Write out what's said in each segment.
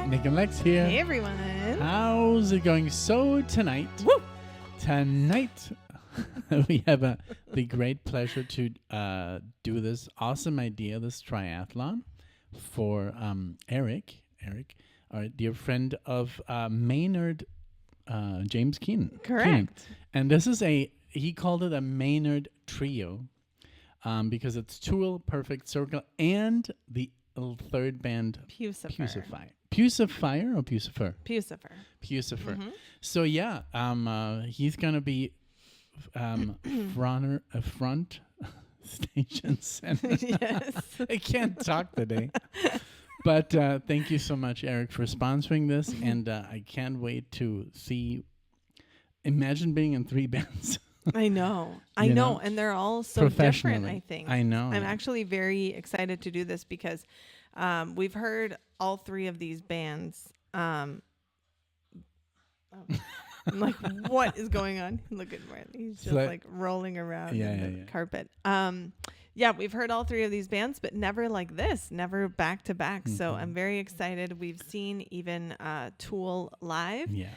NicknLex here. Hey everyone. How's it going? So tonight, we have the great pleasure to do this awesome idea, this triathlon for Eric, our dear friend of Maynard, James Keenan. Correct. And this is he called it a Maynard trio because it's Tool, Perfect Circle, and the third band, Pucifer. Pucifer or Pucifer? Pucifer. Mm-hmm. So yeah, he's gonna be front station center. Yes. I can't talk today. But thank you so much, Eric, for sponsoring this, and I can't wait to see. Imagine being in 3 bands. I know, and they're all so different. I think I know. I'm actually very excited to do this because we've heard all 3 of these bands. I'm like, what is going on? Look at Marley. He's just like rolling around in the carpet. Yeah, we've heard all 3 of these bands, but never like this, never back to back. Mm-hmm. So I'm very excited. We've seen even Tool live. Yeah.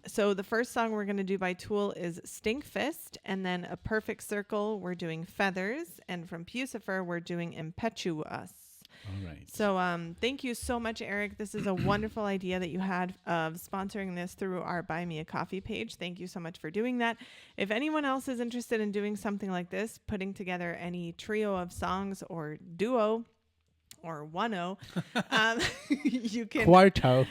So the first song we're going to do by Tool is Stinkfist, and then A Perfect Circle, we're doing Feathers, and from Puscifer, we're doing ImpetuoUs. All right. So thank you so much, Eric. This is a wonderful idea that you had of sponsoring this through our Buy Me a Coffee page. Thank you so much for doing that. If anyone else is interested in doing something like this, putting together any trio of songs or duo or one-o, you can Quarto.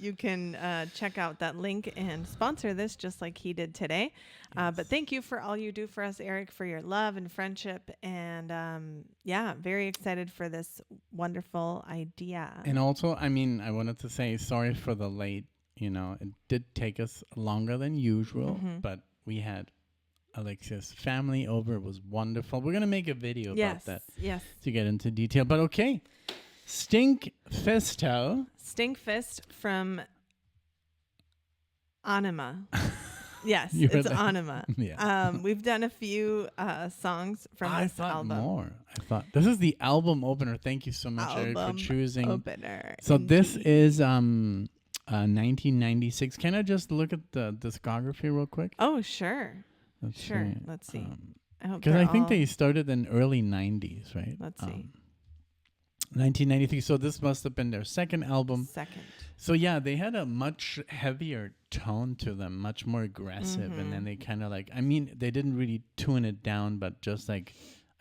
You can check out that link and sponsor this just like he did today. Yes. But thank you for all you do for us, Eric, for your love and friendship. And very excited for this wonderful idea. And also, I wanted to say sorry for the late, it did take us longer than usual, but we had Alexia's family over. It was wonderful. We're going to make a video about that to get into detail. But okay, Stinkfist from Anima. Yes, it's Anima. Yeah. We've done a few songs from this album. I thought this is the album opener. Thank you so much, Eric, for choosing. Opener. So this is 1996. Can I just look at the discography real quick? Oh, sure. Let's see. Because I think they started in early 90s, right? Let's see. 1993. So this must have been their second album. Second. So yeah, they had a much heavier tone to them, much more aggressive. Mm-hmm. And then they kind of they didn't really tune it down, but just I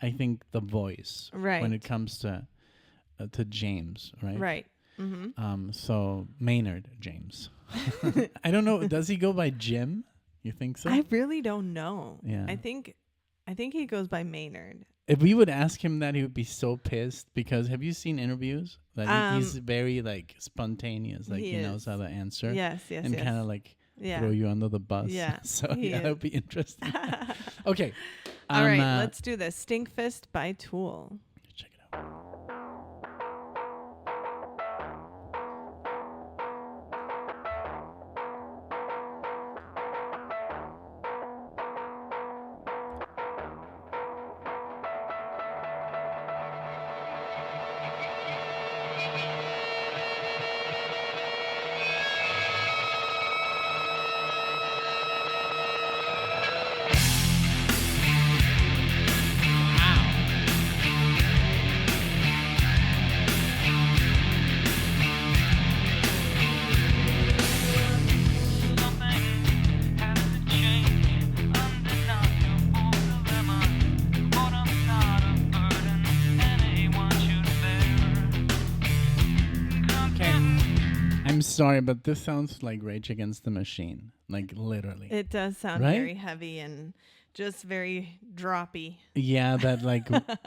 think the voice when it comes to James, right? Right. Mm-hmm. So Maynard James. I don't know. Does he go by Jim? You think so? I really don't know. Yeah. I think he goes by Maynard. If we would ask him that, he would be so pissed because have you seen interviews? That he's very spontaneous, he knows how to answer. Yes. And kind of throw you under the bus. Yeah. So that would be interesting. Okay. All right, let's do this. Stinkfist by Tool. Check it out. I'm sorry, but this sounds like Rage Against the Machine, literally. It does sound very heavy and just very droppy. Yeah, that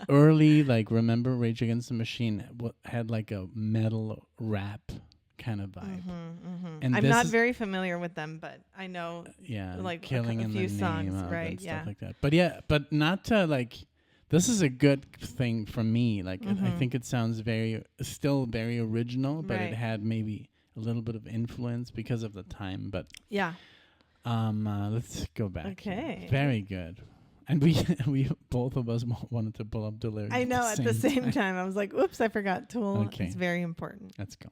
early, remember Rage Against the Machine had a metal rap kind of vibe. And I'm not very familiar with them, but I know Killing a few songs, right? And stuff like that. But not to this is a good thing for me. I think it sounds still very original, but it had maybe a little bit of influence because of the time, but let's go back. Okay. Very good. And we both of us wanted to pull up Delirium. I know, at the same time. I was like, oops, I forgot Tool. Okay. It's very important. Let's go.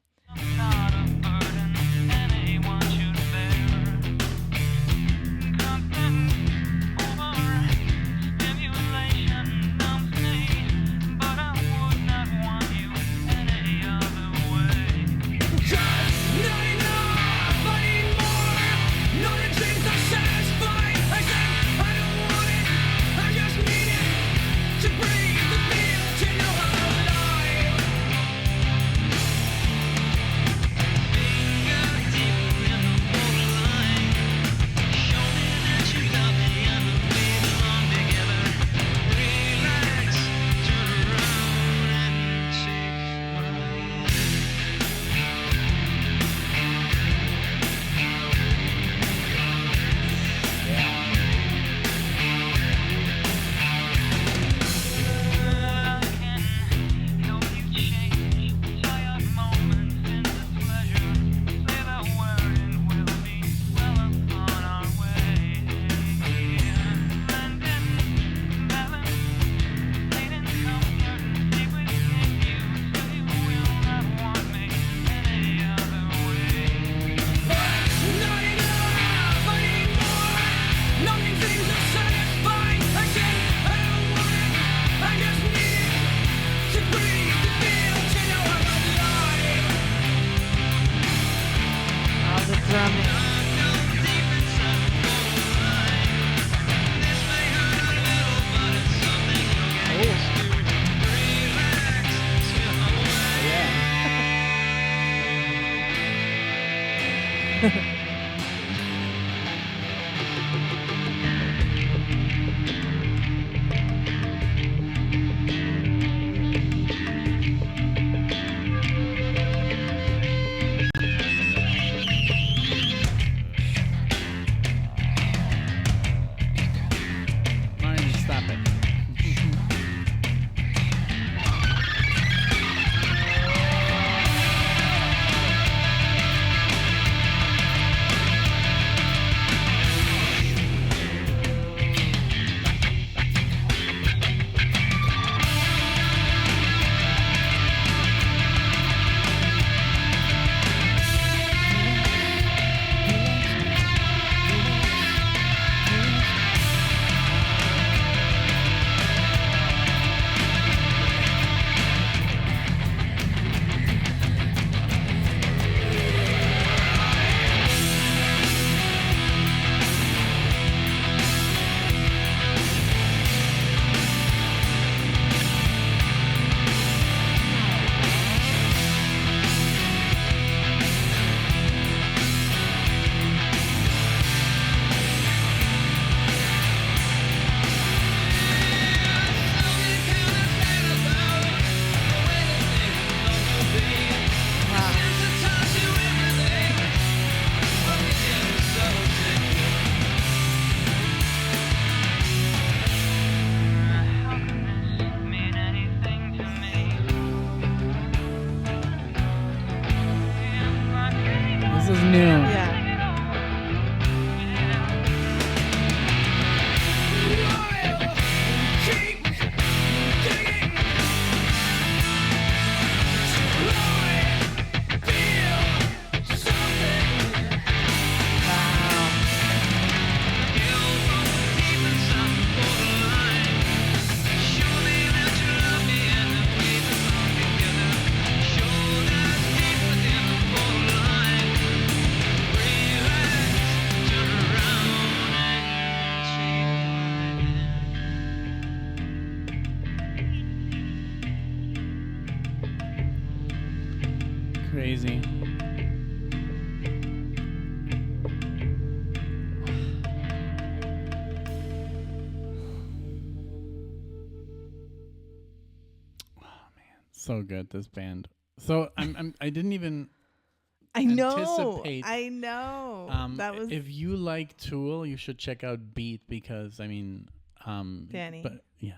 Crazy. So good, this band. So I didn't even anticipate. I know. That was if you like Tool, you should check out Beat because Danny. But yeah.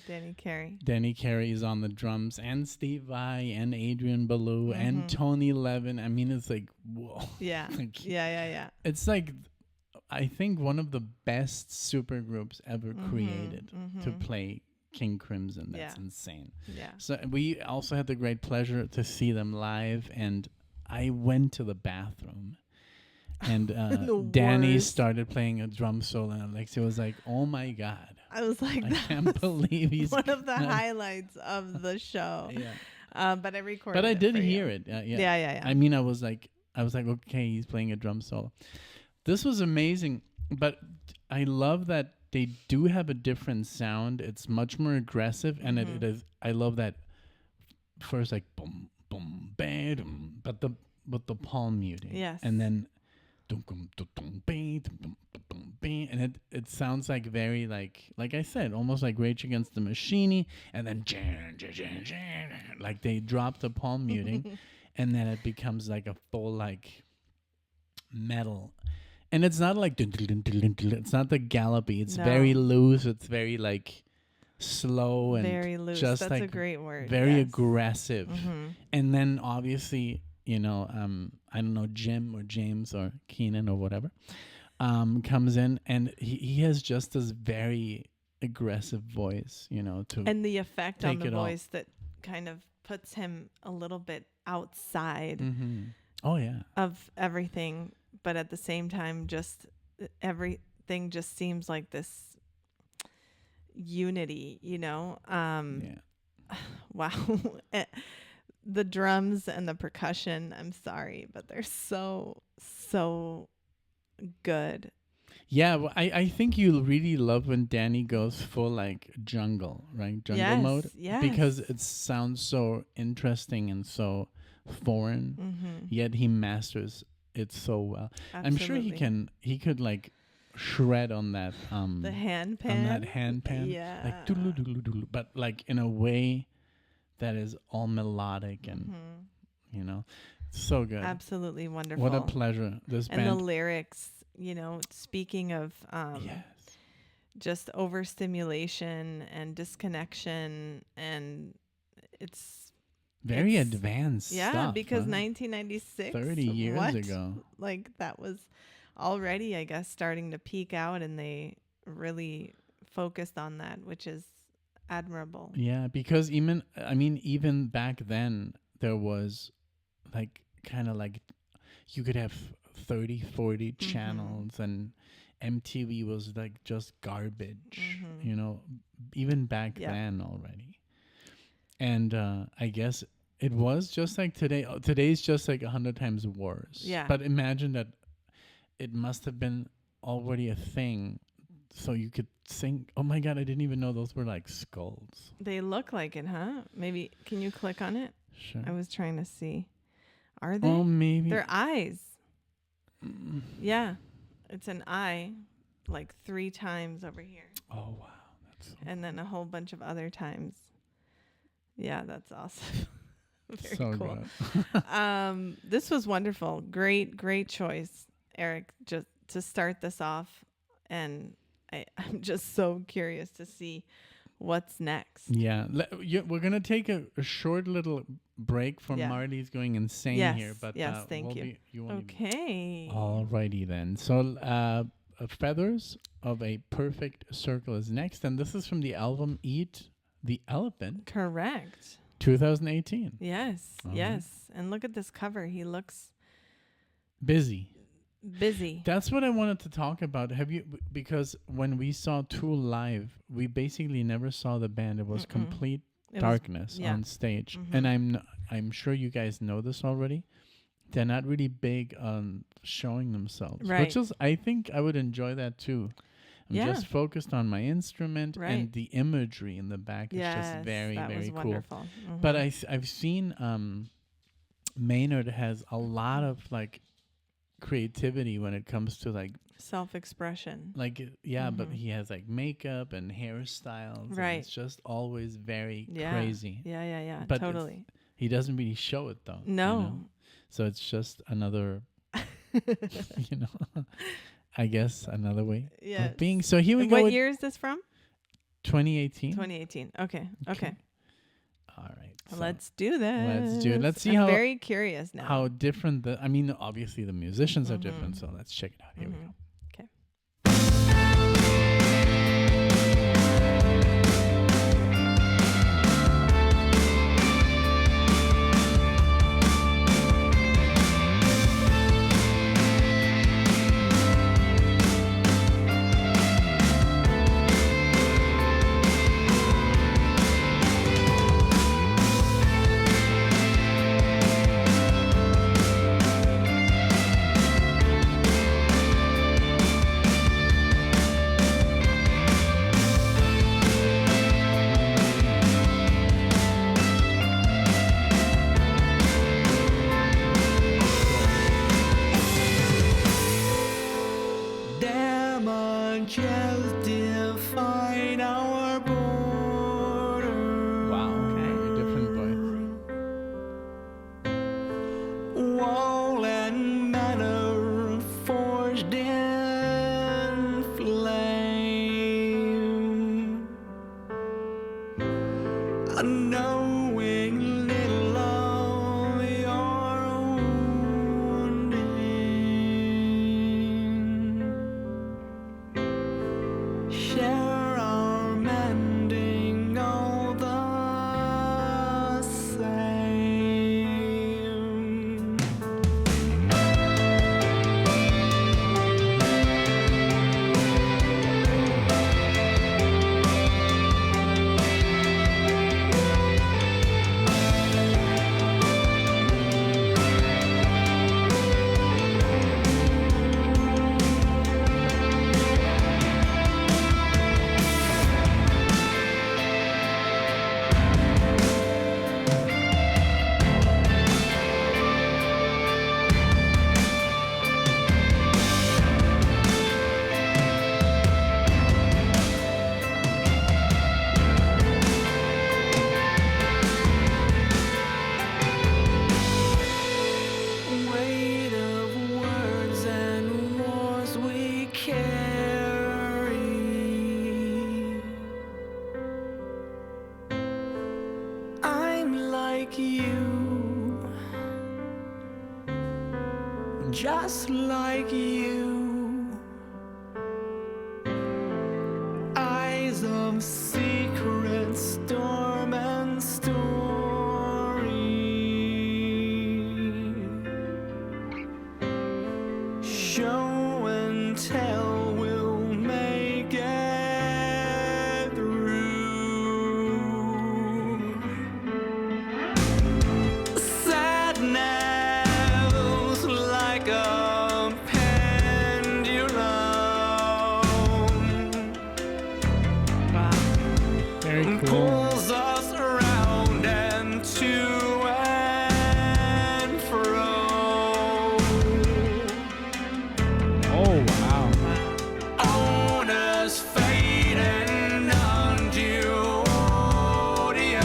Danny Carey. Danny Carey is on the drums, and Steve Vai, and Adrian Belew, and Tony Levin. I mean, it's like whoa. Yeah. Like, yeah. It's like I think one of the best super groups ever created to play King Crimson. That's insane. Yeah. So we also had the great pleasure to see them live, and I went to the bathroom, and Danny started playing a drum solo, and Alexia was like, "Oh my god!" I was like, "I can't believe he's one of the highlights of the show." Yeah. But I recorded. But I did hear you. it. Yeah. I mean, I was like, okay, he's playing a drum solo. This was amazing, but I love that they do have a different sound. It's much more aggressive, and it is. I love that first like boom boom bam, but the palm muting. Yes, and then dum dum dum dum bam dum dum bam, and it sounds like very like I said, almost like Rage Against the Machine, and then like they drop the palm muting, and then it becomes like a full like metal. And it's not like it's not the gallopy. It's very loose. It's very like slow and very loose. Just That's like a great word. Very aggressive. And then obviously, I don't know, Jim or James or Keenan or whatever, comes in, and he has just this very aggressive voice, to and the effect on the voice that kind of puts him a little bit outside. Oh yeah. Of everything. But at the same time, just everything just seems like this unity, Wow. The drums and the percussion, I'm sorry, but they're so good. Yeah, well, I think you'll really love when Danny goes full like jungle, right? Jungle mode. Yes. Because it sounds so interesting and so foreign, yet he masters it so well. Absolutely. I'm sure he could like shred on that the hand pan. On that hand pan. Yeah. Like doodle, but like in a way that is all melodic and so good. Absolutely wonderful. What a pleasure. This and band. The lyrics, speaking of just overstimulation and disconnection, and it's very advanced stuff. Because 1996, 30 years ago, like that was already, I guess, starting to peak out, and they really focused on that, which is admirable. Yeah, because even back then there was like kind of like you could have 30, 40 channels, and MTV was like just garbage, even back then already. And I guess it was just like today. Today's just like 100 times worse. Yeah. But imagine that it must have been already a thing. So you could sing. Oh my God, I didn't even know those were like skulls. They look like it, huh? Maybe, can you click on it? Sure. I was trying to see. Are they? Oh, maybe. They're eyes. Yeah. It's an eye like 3 times over here. Oh, wow. That's so and then a whole bunch of other times. Yeah, that's awesome. Very so cool. Good. This was wonderful. Great choice, Eric, just to start this off. And I'm just so curious to see what's next. Yeah. We're going to take a short little break from Marty's going insane here. But thank you. Okay. Alrighty then. So Feathers of a Perfect Circle is next. And this is from the album Eat the Elephant. Correct. 2018. Yes. Yes. And look at this cover. He looks busy. That's what I wanted to talk about. Because when we saw Tool live, we basically never saw the band. It was complete darkness on stage. And I'm sure you guys know this already. They're not really big on showing themselves. Right. Which is, I think I would enjoy that too. I'm just focused on my instrument, and the imagery in the back is just very, very cool. Wonderful. But I've seen Maynard has a lot of like creativity when it comes to like self-expression. Like but he has like makeup and hairstyles. Right. And it's just always very crazy. Yeah. But totally. He doesn't really show it though. No. So it's just another I guess another way of being. So here we go. What year is this from? 2018. 2018. Okay. All right. So let's do this. Let's do it. Let's see I'm very curious now. How different obviously the musicians are different. So let's check it out. Here we go. Okay. knowing little of your wounding. Share our mending all the same. Weight of words and wars we carry. I'm like you, just like you. Eyes of secret storm and story. Show and tell will make it through. Sadness like a pendulum. Wow. Very cool. Pulls us around and to and fro. Oh, wow. Honest fate and undue odium.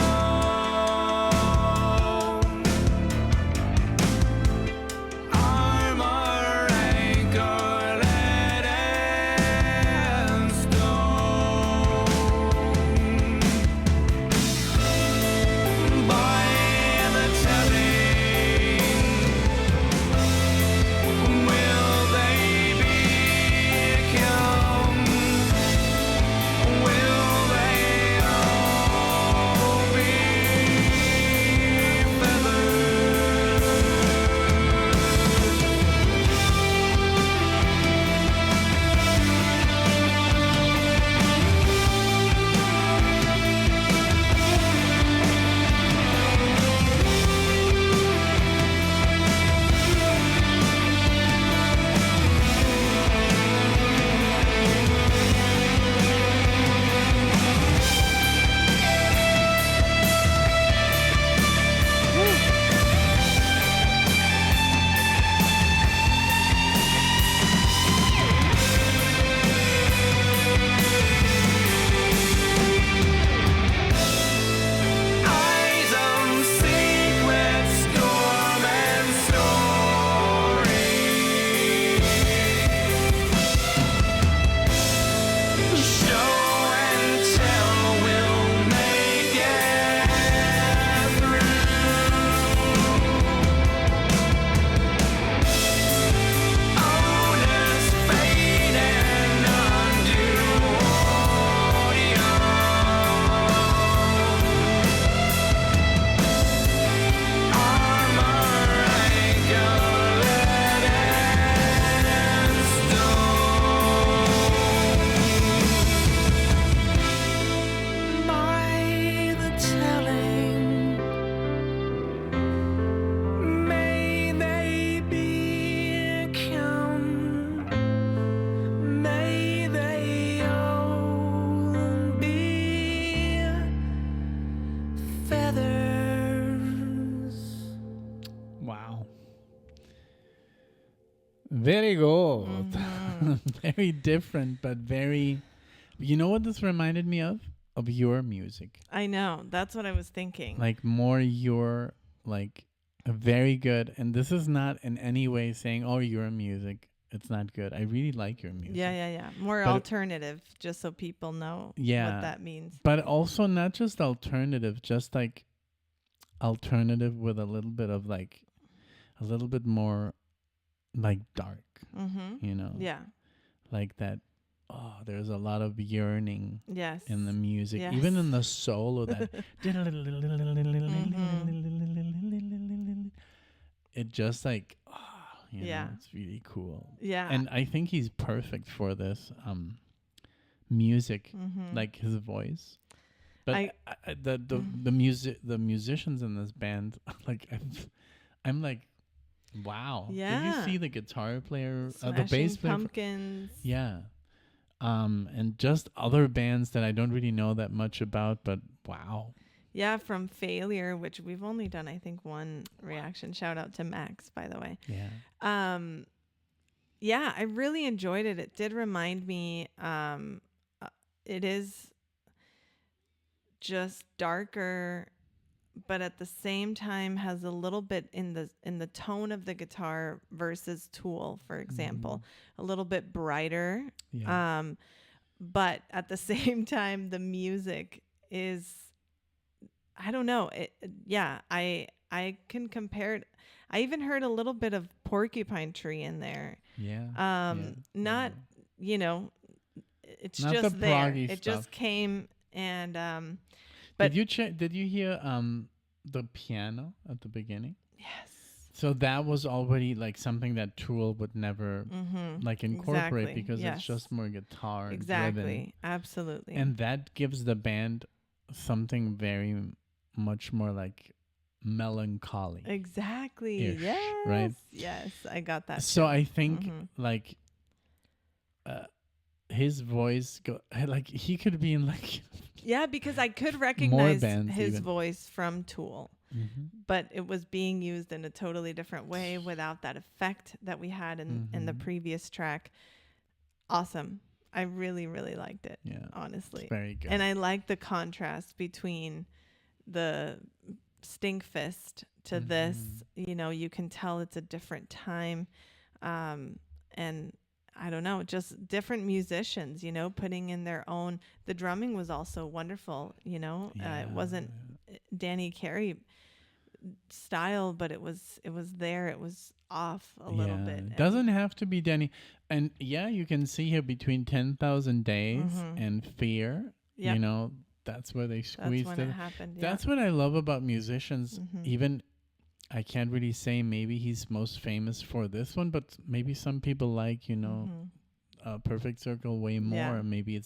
Armor anchored and stone. By the telling, will they become? Will they all be feathered? Eyes of secret storm and story. Show and tell will make it through. Honest fate and undue odium. Armor anchored and stone. By the telling, may they become, may they all be feathers. Wow. Very good. Very different, but very. You know what this reminded me of? Of your music. I know. That's what I was thinking. Like more very good. And this is not in any way saying, oh, your music it's not good. I really like your music. Yeah. More but alternative, just so people know what that means. But also not just alternative, just like alternative with a little bit of like a little bit more like dark. You know? Yeah. Like that. Oh, there's a lot of yearning in the music, Yes. even in the solo. That it just like, you know, it's really cool. Yeah, and I think he's perfect for this music, like his voice. But the musicians in this band, like I'm like, wow. Yeah. Did you see the guitar player, the Smashing bass player? Pumpkins. Yeah. And just other bands that I don't really know that much about, but wow. Yeah, from Failure, which we've only done, I think, one reaction. Shout out to Max, by the way. Yeah. Yeah, I really enjoyed it. It did remind me, it is just darker, but at the same time has a little bit in the tone of the guitar versus Tool, for example, a little bit brighter. Yeah. But at the same time, the music is, I don't know. I can compare it. I even heard a little bit of Porcupine Tree in there. Yeah. Not, you know, it's not just the there. proggy It stuff. just came and but did you hear the piano at the beginning? yes. So that was already like something that Tool would never like incorporate, Exactly. because it's just more guitar Exactly. driven. Absolutely. And that gives the band something very much more like melancholy. Exactly. Yes. Right? Yes, I got that. So too. I think like his voice like he could be in like yeah, because I could recognize bands his even. voice from Tool. But it was being used in a totally different way without that effect that we had in the previous track. Awesome. I really, really liked it. Yeah. Honestly. It's very good. And I like the contrast between the Stinkfist to this. You know, you can tell it's a different time. And I don't know, just different musicians, you know, putting in their own. The drumming was also wonderful, you know. It wasn't Danny Carey style, but it was there. It was off a little bit. It doesn't have to be Danny. And you can see here between 10,000 Days and Fear, you know, that's where they squeezed that's when it happened. That's what I love about musicians. Even I can't really say maybe he's most famous for this one, but maybe some people like, you know, Perfect Circle way more. Maybe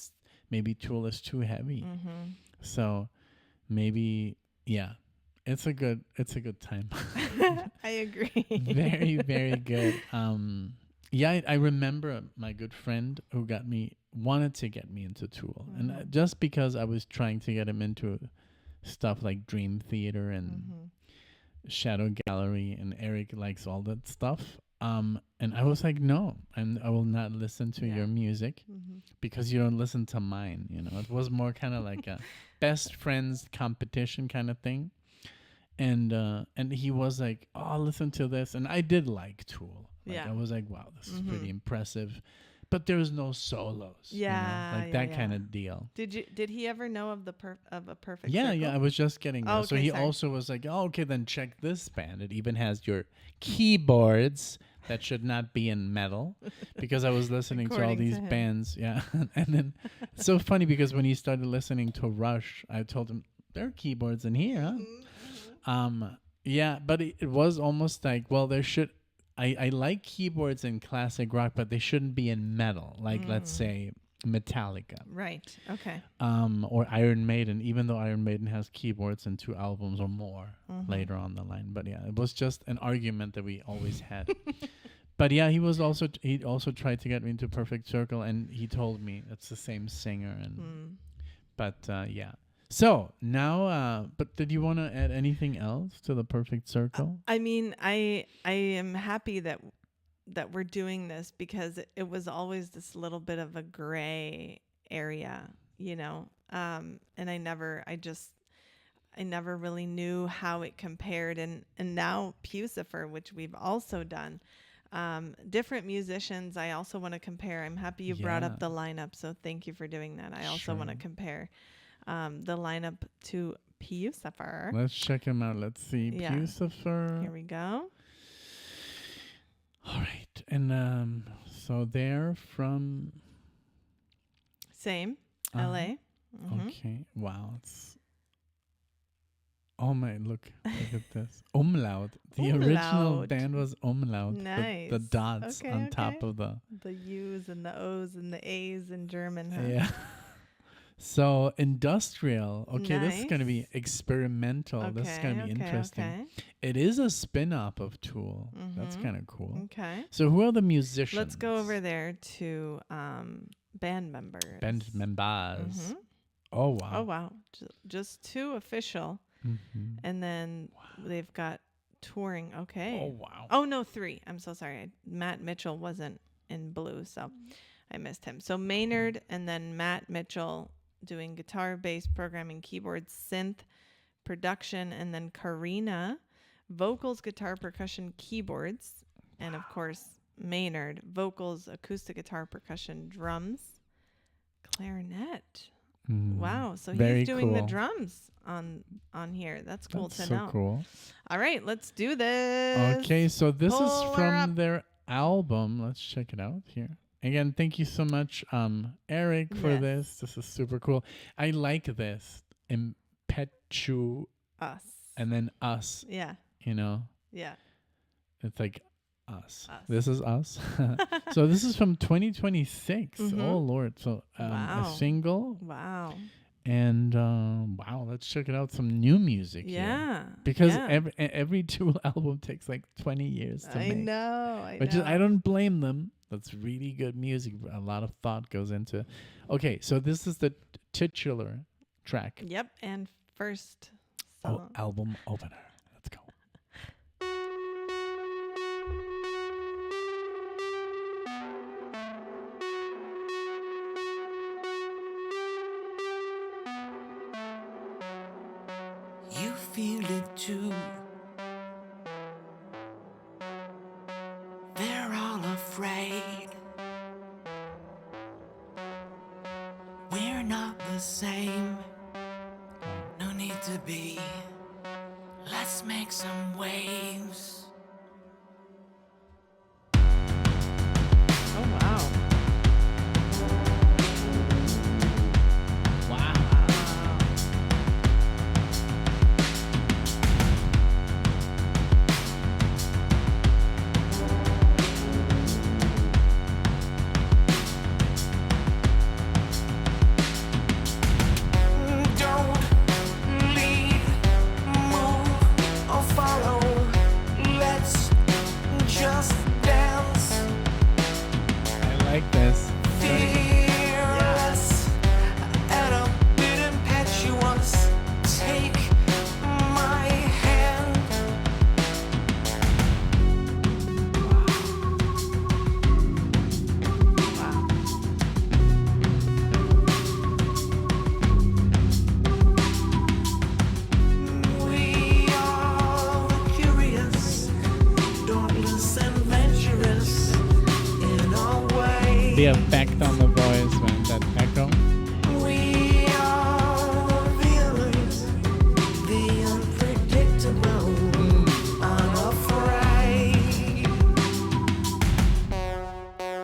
Tool is too heavy. So maybe it's a good time. I agree. Very, very good. I remember my good friend who wanted to get me into Tool, and just because I was trying to get him into stuff like Dream Theater and Shadow Gallery, and Eric likes all that stuff. And I was like, no, I will not listen to your music because you don't listen to mine. You know, it was more kind of like a best friends competition kind of thing. And he was like, oh, listen to this. And I did like Tool. Like, I was like, wow, this is pretty impressive. But there's no solos. Yeah. You know? Like that kind of deal. Did he ever know of a Perfect Circle? Yeah, I was just getting there. So he sorry. also was like, oh, okay, then check this band. It even has your keyboards that should not be in metal, because I was listening to all these bands. Yeah. And then it's so funny because when he started listening to Rush, I told him, there are keyboards in here, huh? But it was almost like, well, there should. I like keyboards in classic rock, but they shouldn't be in metal. Like let's say Metallica, right? Okay. Or Iron Maiden. Even though Iron Maiden has keyboards in 2 albums or more later on the line, but it was just an argument that we always had. But he also tried to get me into Perfect Circle, and he told me it's the same singer, and So now, but did you want to add anything else to the Perfect Circle? I mean, I am happy that we're doing this, because it was always this little bit of a gray area, you know. And I never really knew how it compared, and now Pucifer, which we've also done, Different musicians. I also want to compare. I'm happy you brought up the lineup, so thank you for doing that. I also want to compare the lineup to Pucifer. Let's check him out. Let's see. Pucifer. Here we go. All right. And so they're from... Same. LA. Mm-hmm. Okay. Wow. It's... Oh my, look at this. Umlaut. The original band was Umlaut. Nice. The dots on top of the U's and the O's and the A's in German, huh? Yeah. So industrial. Okay, this is going to be experimental. This is going to be interesting. Okay. It is a spin-off of Tool. That's kind of cool. Okay. So who are the musicians? Let's go over there to band members. Band members. Oh, wow. Oh, wow. Just 2 official. And then they've got touring. Okay. Oh, wow. Oh, no, 3. I'm so sorry. Matt Mitchell wasn't in blue, so I missed him. So Maynard and then Matt Mitchell doing guitar, bass, programming, keyboards, synth, production, and then Karina, vocals, guitar, percussion, keyboards, and of course Maynard, vocals, acoustic guitar, percussion, drums, clarinet. Wow, so he's doing the drums on here. That's cool to know. Cool. All right, let's do this. Okay, so this is from their album. Let's check it out here. Again, thank you so much, Eric, for this. This is super cool. I like this. ImpetuoUs. And then us. Yeah. You know? Yeah. It's like us. This is us. So this is from 2026. Oh, Lord. So a single. Wow. And wow, let's check it out. Some new music here. Because every Tool album takes like 20 years to make. I know. I don't blame them. That's really good music. A lot of thought goes into it. Okay, so this is the titular track. Yep, and first song. Album opener. Let's go. You feel it too. They're all afraid. We're not the same. No need to be. Let's make some waves. Oh, wow. Wow. The effect on the voice, man, that echo. We are villains, the unpredictable, unafraid.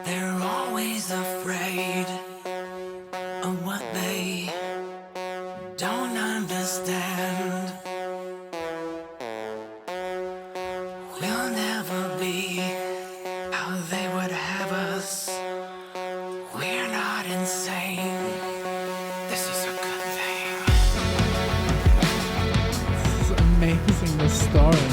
They're always afraid of what they don't understand. We'll never be how they would have us. We're not insane. This is a good thing. This is amazing, the story.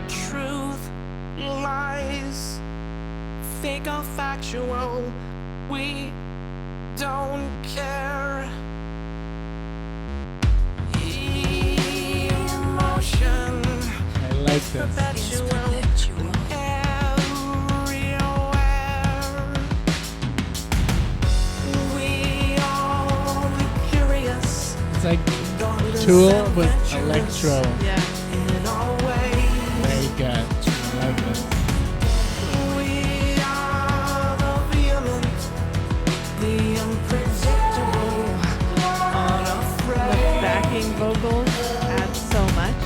Truth, lies, fake or factual, we don't care. Emotion, I like this. perpetual. It's like Tool with electro. Yeah. Very good. I like it. We are the vehement, the unpredictable, The unafraid. backing vocals add so much.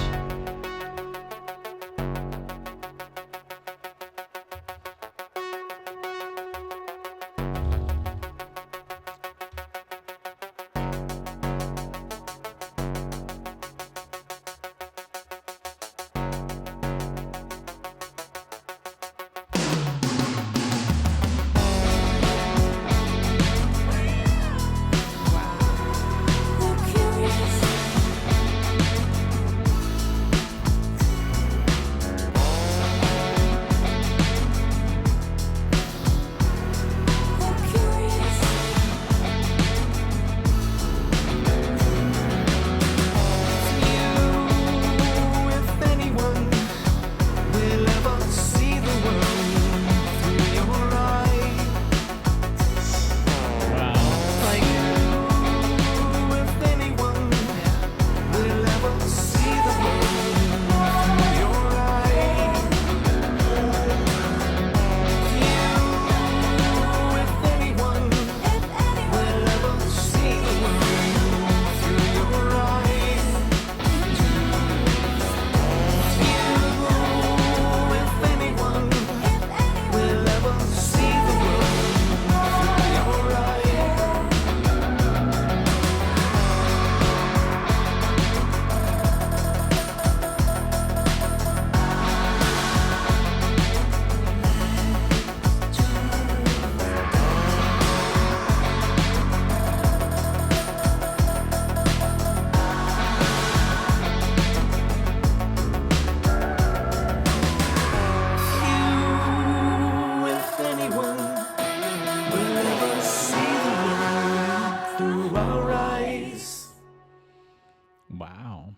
Wow.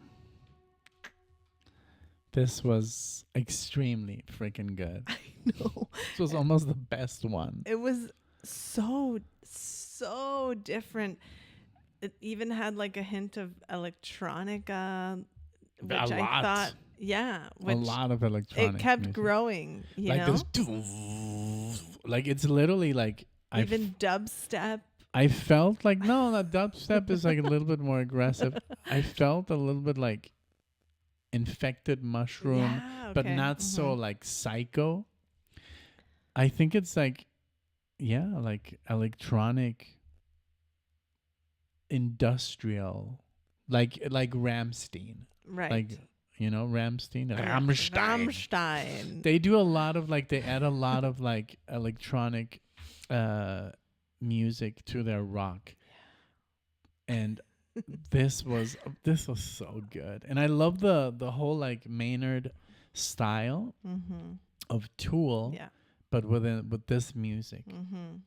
This was extremely freaking good. I know. This was almost the best one. It was so different. It even had like a hint of electronica, which I thought, a lot of electronic. It kept music. growing, you like know? this, like it's literally like Even dubstep. I felt like no, that dubstep is like a little bit more aggressive. I felt a little bit like Infected Mushroom, Yeah, but okay. not so like psycho. I think it's like, like electronic, industrial, like Rammstein, Right. like Rammstein, Yeah. Rammstein. Rammstein. They do a lot of like they add a lot of like electronic music to their rock, and this was so good. And I love the whole like Maynard style of Tool, but with this music.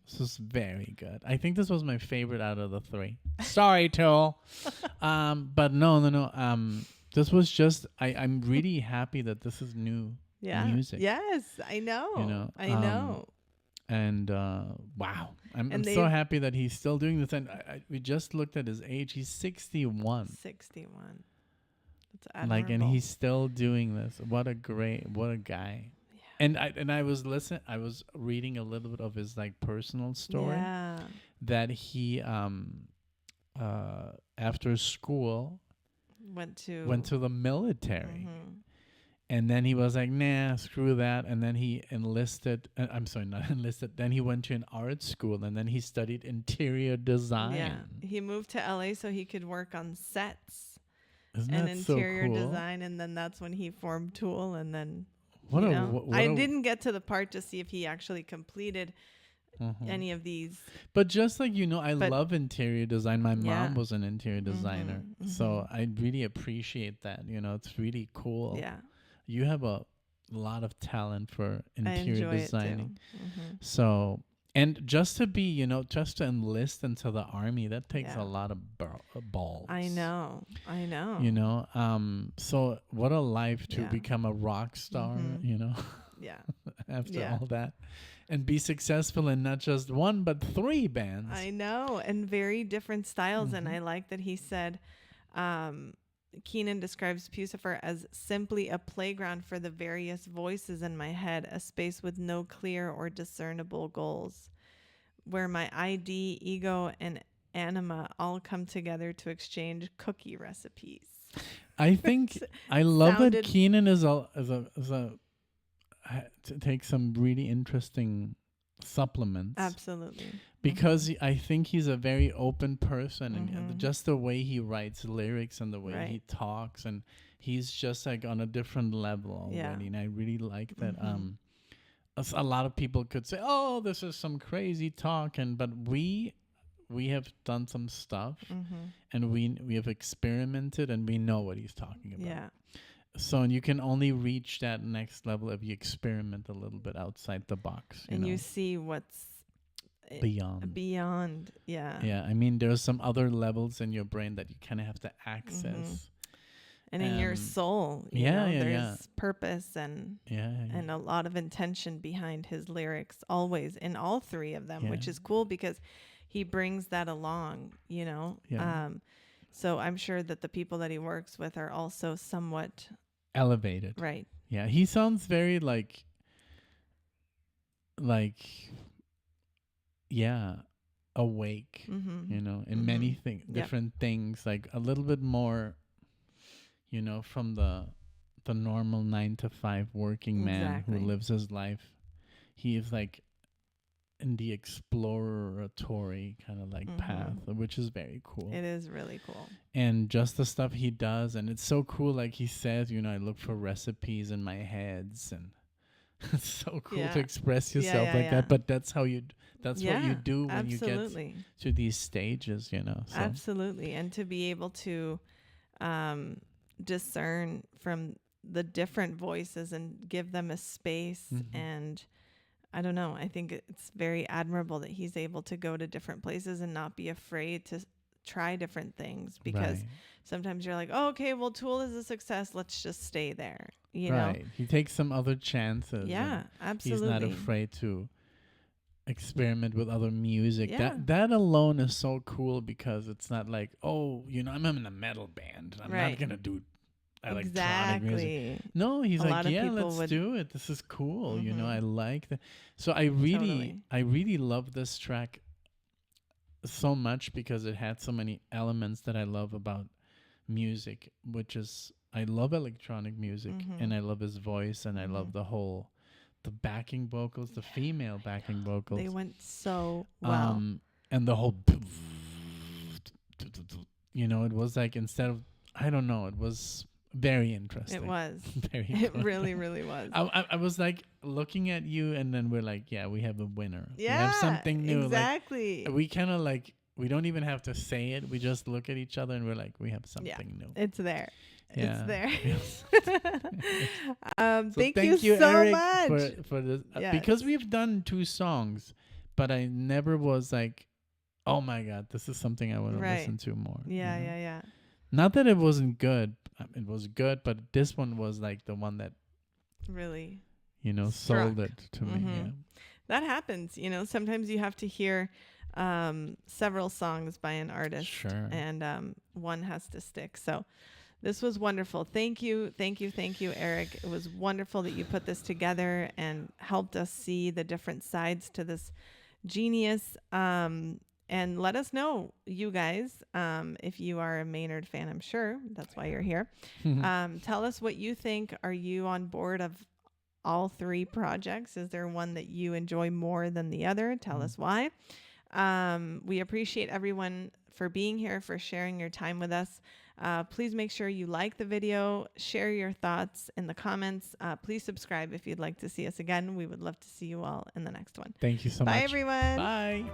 This was very good. I think this was my favorite out of the three. Sorry, Tool. But no. This was just I'm really happy that this is new music. Yes, I know. I know. And wow, I'm And so happy that he's still doing this. And we just looked at his age; he's 61. 61. That's admirable. Like, and he's still doing this. What a guy! Yeah. And I was reading a little bit of his like personal story. Yeah. That he after school went to the military. And then he was like, nah, screw that. And then he enlisted. I'm sorry, not enlisted. Then he went to an art school, and then he studied interior design. Yeah, he moved to LA so he could work on sets and interior so cool? design. And then that's when he formed Tool. And then I didn't get to the part to see if he actually completed any of these. But just like I love interior design. My mom was an interior designer, so I really appreciate that. It's really cool. Yeah. You have a lot of talent for interior designing. So, and just to be, just to enlist into the army, that takes a lot of balls. I know. So what a life to become a rock star, Yeah. after all that, and be successful in not just one, but 3 bands. I know. And very different styles. And I like that he said, Keenan describes Pucifer as simply a playground for the various voices in my head, a space with no clear or discernible goals, where my ID, ego, and anima all come together to exchange cookie recipes. I think I love that Keenan is to take some really interesting supplements. Absolutely. Because I think he's a very open person, and just the way he writes lyrics and the way he talks, and he's just like on a different level already. And I really like that. A lot of people could say, "Oh, this is some crazy talk," but we have done some stuff, and we have experimented, and we know what he's talking about. Yeah. So, and you can only reach that next level if you experiment a little bit outside the box, and you see what's beyond. Yeah. I mean, there's some other levels in your brain that you kind of have to access. And in your soul, there's purpose and a lot of intention behind his lyrics, always in all three of them, which is cool because he brings that along, so I'm sure that the people that he works with are also somewhat elevated. Right. Yeah. He sounds very like awake, in many different things, like a little bit more, from the normal 9-to-5 working man who lives his life. He is like in the exploratory kind of like path, which is very cool. It is really cool. And just the stuff he does, and it's so cool. Like he says, I look for recipes in my heads, and it's so cool to express yourself that. But that's how that's what you do when you get to these stages, So. Absolutely. And to be able to discern from the different voices and give them a space. And I don't know, I think it's very admirable that he's able to go to different places and not be afraid to try different things, because sometimes you're like, oh, okay, well, Tool is a success, let's just stay there. You know? He takes some other chances. Yeah, absolutely. He's not afraid to experiment with other music. That alone is so cool, because it's not like, oh, I'm in a metal band, I'm not gonna do electronic music. No, he's like, yeah, let's do it. This is cool. I like that. So I really love this track so much, because it had so many elements that I love about music, which is, I love electronic music, and I love his voice, and I love the backing vocals, the female backing vocals. They went so well. And the whole, it was like, instead of, I don't know, it was very interesting. It was. It really, really was. I was like looking at you, and then we're like, yeah, we have a winner. Yeah, we have something new. Exactly. Like, we kind of like, we don't even have to say it. We just look at each other, and we're like, we have something new. It's there. Yeah. It's there. Thank you so Eric, much for this, because we've done 2 songs, but I never was like, oh my God, this is something I want to listen to more. Yeah. Not that it wasn't good. It was good, but this one was like the one that really, sold it to me. Yeah. That happens. Sometimes you have to hear several songs by an artist, and one has to stick. So this was wonderful. Thank you, Eric. It was wonderful that you put this together and helped us see the different sides to this genius. And let us know, you guys, if you are a Maynard fan. I'm sure that's why you're here. Tell us what you think. Are you on board of all 3 projects? Is there one that you enjoy more than the other? Tell us why. We appreciate everyone for being here, for sharing your time with us. Please make sure you like the video, share your thoughts in the comments. Please subscribe if you'd like to see us again. We would love to see you all in the next one. Thank you so much. Bye, everyone. Bye.